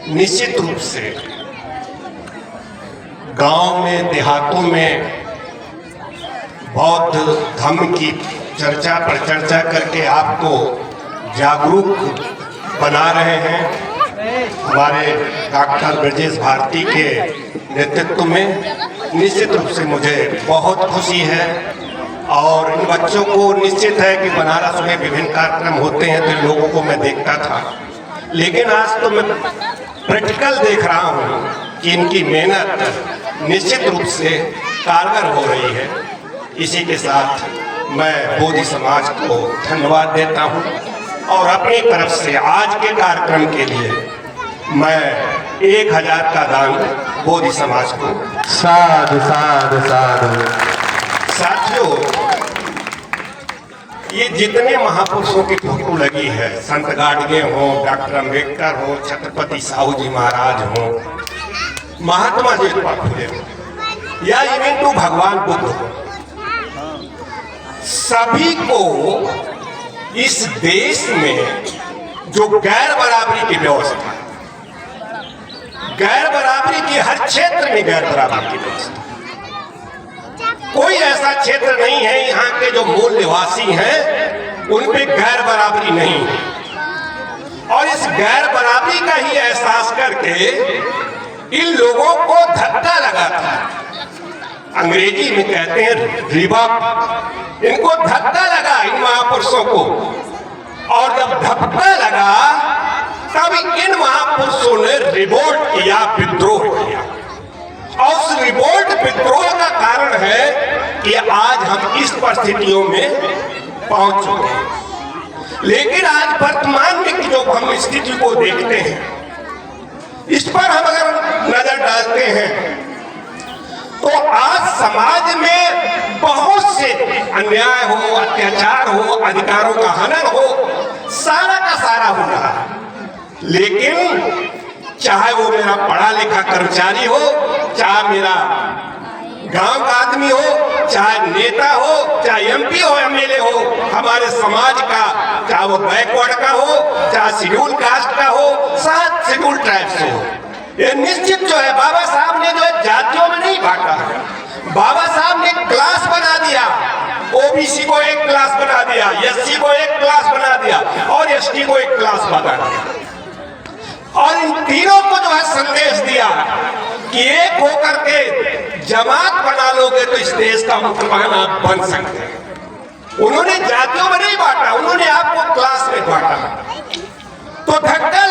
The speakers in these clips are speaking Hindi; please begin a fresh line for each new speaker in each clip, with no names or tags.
निश्चित रूप से गांव में देहातों में बौद्ध धर्म की चर्चा पर चर्चा करके आपको जागरूक बना रहे हैं हमारे डॉक्टर ब्रजेश भारती के नेतृत्व में। निश्चित रूप से मुझे बहुत खुशी है और इन बच्चों को निश्चित है कि बनारस में विभिन्न कार्यक्रम होते हैं तो इन लोगों को मैं देखता था, लेकिन आज तो मैं प्रैक्टिकल देख रहा हूँ कि इनकी मेहनत निश्चित रूप से कारगर हो रही है। इसी के साथ मैं बोधि समाज को धन्यवाद देता हूँ और अपनी तरफ से आज के कार्यक्रम के लिए मैं 1000 का दान बोधि समाज को।
साधु साधु साधु।
साथियों, ये जितने महापुरुषों की फोटो लगी है, संत गाडगे हो, डॉक्टर अम्बेडकर हो, छत्रपति साहू जी महाराज हो, महात्मा ज्योतिबा फुले हो या इवन तो भगवान बुद्ध हो, सभी को इस देश में जो गैर बराबरी की व्यवस्था, गैर बराबरी की हर क्षेत्र में गैर बराबरी की व्यवस्था, कोई ऐसा क्षेत्र नहीं है यहाँ के जो मूल निवासी हैं उन पे गैर बराबरी नहीं है। और इस गैर बराबरी का ही एहसास करके इन लोगों को धक्का लगा था, अंग्रेजी में कहते हैं रिबक, इनको धक्का लगा इन महापुरुषों को। और जब धक्का लगा तब इन महापुरुषों ने रिवोल्ट किया, विद्रोह किया। और उस रिवोल्ट विद्रोह का कारण है कि आज हम इस परिस्थितियों में पहुंच चुके हैं। लेकिन आज वर्तमान में जो हम स्थिति को देखते हैं, इस पर हम अगर नजर डालते हैं तो आज समाज में बहुत से अन्याय हो, अत्याचार हो, अधिकारों का हनन हो, सारा का सारा हो रहा है। लेकिन चाहे वो मेरा पढ़ा लिखा कर्मचारी हो, चाहे मेरा गांव का आदमी हो, चाहे नेता हो, चाहे एमपी हो, एमएलए हो, हमारे समाज का, चाहे वो बैकवर्ड का हो, चाहे शेड्यूल कास्ट का हो, 7 शेड्यूल ट्राइब्स हो, ये निश्चित जो है बाबा साहब ने जो है जातियों में नहीं बांटा है। बाबा साहब ने क्लास बना दिया, ओबीसी को एक क्लास बना दिया, एससी को एक क्लास बना दिया और एसटी को एक क्लास बना दिया। और इन तीनों को जो है संदेश दिया कि एक होकर के जमात बना लोगे तो इस देश का मुसलमान आप बन सकते हैं। उन्होंने जातियों में नहीं बांटा, उन्होंने आपको क्लास में बांटा। तो धक्का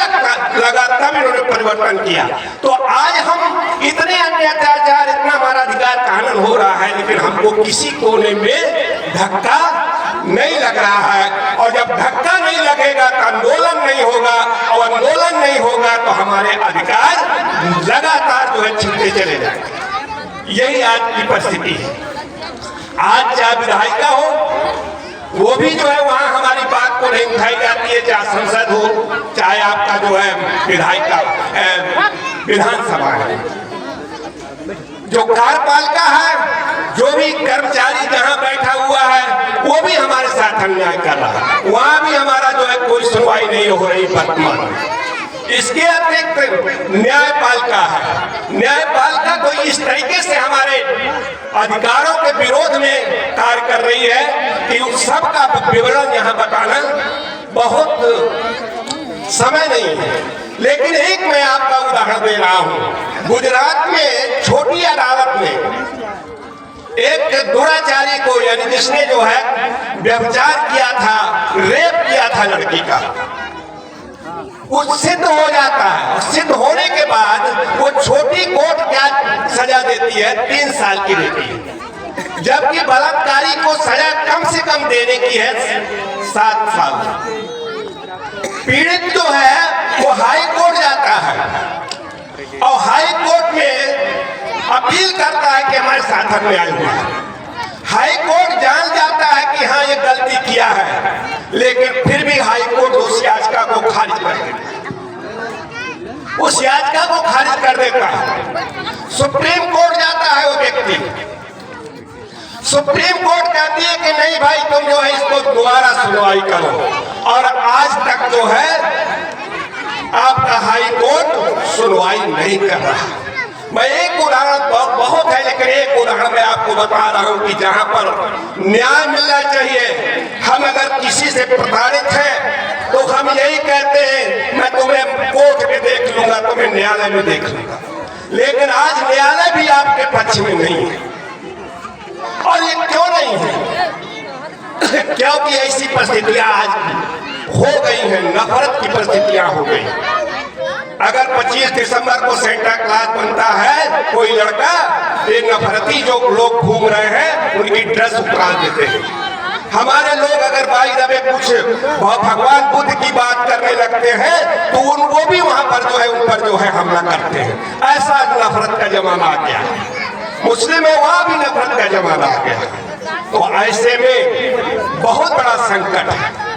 लगा तब इन्होंने परिवर्तन किया। तो आज हम इतने अन्य अत्याचार, इतना हमारा अधिकार का हनन हो रहा है, लेकिन हमको किसी कोने में धक्का नहीं लग रहा है। और जब धक्का नहीं लगेगा तो आंदोलन नहीं होगा, और आंदोलन नहीं होगा तो हमारे अधिकार लगातार जो है छिनते चले जाएंगे। यही आज की परिस्थिति है। आज चाहे विधायिका हो, वो भी जो है वहां हमारी बात को नहीं उठाई जाती है, चाहे संसद हो, चाहे आपका जो है विधायिका विधानसभा है, जो कार्यपालिका है, जो भी कर्मचारी जहां बैठा हुआ है वो भी हमारे साथ अन्याय कर रहा है। वहां भी हमारा जो है कोई सुनवाई नहीं हो रही वर्तमान में। इसके अतिरिक्त न्यायपालिका है, न्यायपालिका कोई इस तरीके से हमारे अधिकारों के विरोध में कार्य कर रही है कि उस सब का विवरण यहाँ बताना बहुत समय नहीं है। लेकिन एक मैं आपका उदाहरण दे रहा हूँ। गुजरात में छोटी अदालत में एक दुराचारी को, यानी जिसने जो है व्यभिचार किया था, रेप किया था लड़की का, वो सिद्ध हो जाता है। सिद्ध होने के बाद वो छोटी कोर्ट क्या सजा देती है, 3 साल की देती है, जबकि बलात्कारी को सजा कम से कम देने की है 7 साल। पीड़ित जो है वो हाई कोर्ट जाता है और हाई कोर्ट में अपील करता है कि हमारे साथ अन्याय हुआ है। हाई कोर्ट जान जाता है कि हाँ ये गलती किया है, लेकिन फिर भी हाई कोर्ट उस याचिका को खारिज कर देता है, उस याचिका को खारिज कर देता है। सुप्रीम कोर्ट जाता है वो व्यक्ति, सुप्रीम कोर्ट कहती है कि नहीं भाई तुम जो है इसको दोबारा सुनवाई करो। और आज तक जो है आपका हाई कोर्ट सुनवाई नहीं कर रहा। मैं एक उदाहरण, बहुत है लेकिन एक उदाहरण मैं आपको बता रहा हूं कि जहां पर न्याय मिलना चाहिए, हम अगर किसी से प्रताड़ित हैं तो हम यही कहते हैं मैं तुम्हें कोर्ट में देख लूंगा, तुम्हें न्यायालय में देख लूंगा। लेकिन आज न्यायालय भी आपके पक्ष में नहीं है। और ये क्यों नहीं है? क्योंकि ऐसी परिस्थितियां आज हो गई हैं, नफरत की परिस्थितियां हो गई। अगर 25 दिसंबर को सेंटा क्लॉज बनता है कोई लड़का, ये नफरती जो लोग घूम रहे हैं उनकी ड्रेस उतार देते हैं। हमारे लोग अगर बाई दबे कुछ भगवान बुद्ध की बात करने लगते हैं तो वो भी वहां पर जो है उन पर जो है हमला करते हैं। ऐसा नफरत का जमाना आ गया। मुस्लिम है वहां भी नफरत का जमाना आ गया। तो ऐसे में बहुत बड़ा संकट है।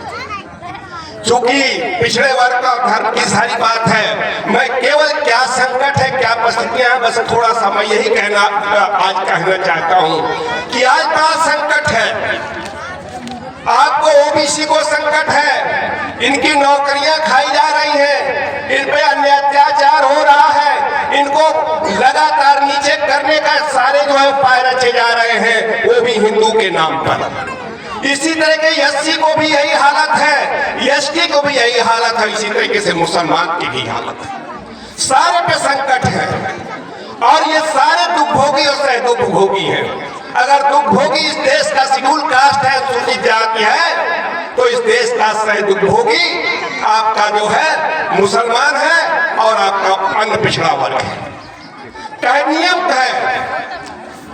चूंकि पिछड़े वर्ग का धर्म की सारी बात है, मैं केवल क्या संकट है, क्या परिस्थितियां हैं, बस थोड़ा सा मैं यही आज कहना चाहता हूं कि आज बड़ा संकट है। आपको ओबीसी को संकट है, इनकी नौकरियां खाई जा रही हैं, इन पे अन्य अत्याचार हो रहा है, इनको लगातार नीचे करने का सारे जो है उपाय रचे जा रहे हैं, वो भी हिंदू के नाम पर। इसी तरह के एससी को भी यही हालत है, एसटी को भी यही हालत है, इसी तरीके से मुसलमान की भी हालत है। सारे पे संकट है और ये सारे दुख भोगी और सह दुख भोगी हैं। अगर दुख भोगी इस देश का शेड्यूल कास्ट है, अनुसूचित जाति है, तो इस देश का सह दुख भोगी आपका जो है मुसलमान है और आपका अन्य पिछड़ा वर्ग है। नियम है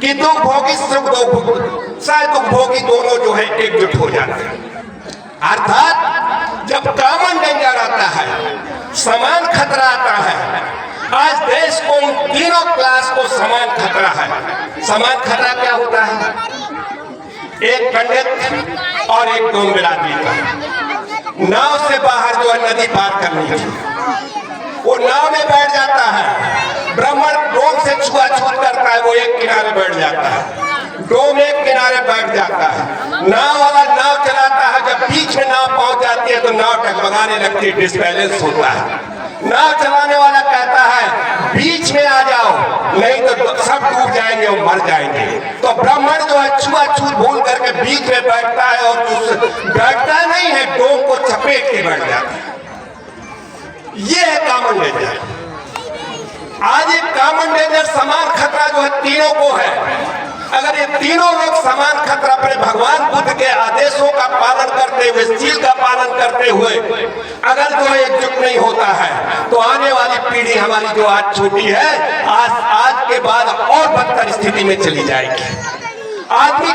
कि दुख भोगी सह दुख भोगी दोनों जो है एकजुट हो जाते हैं। अर्थात जब कॉमन डेंजर आता है, समान खतरा आता है, आज देश को इन तीनों क्लास को समान खतरा है। समान खतरा क्या होता है? एक पंडित और एक डोम बिरादरी का नाव से बाहर जो है नदी पार करनी है, वो नाव में बैठ जाता है, ब्राह्मण डोम से छुआछूत करता है, वो एक किनारे बैठ जाता है, डोम एक किनारे बैठ जाता है, नाव वाला नाव चलाता है, जब बीच में नाव पहुंच जाती है तो नाव टकबगाने लगती है, डिसबैलेंस होता है। नाव चलाने वाला कहता है बीच में आ जाओ, नहीं तो सब डूब जाएंगे और मर जाएंगे। तो ब्राह्मण जो है छुआछूत भूल करके बीच में बैठता है और बैठता नहीं है, डोम को चपेट के बैठ जाता है। ये है कॉमन डेंजर। आज एक कॉमन डेंजर समान खतरा जो है तीनों को है। अगर ये तीनों लोग समान खतरा पर भगवान बुद्ध के आदेशों का पालन करते हुए, सील का पालन करते हुए अगर जो है एकजुट नहीं होता है तो आने वाली पीढ़ी हमारी जो आज छोटी है, आज के बाद और बदतर स्थिति में चली जाएगी। आदमी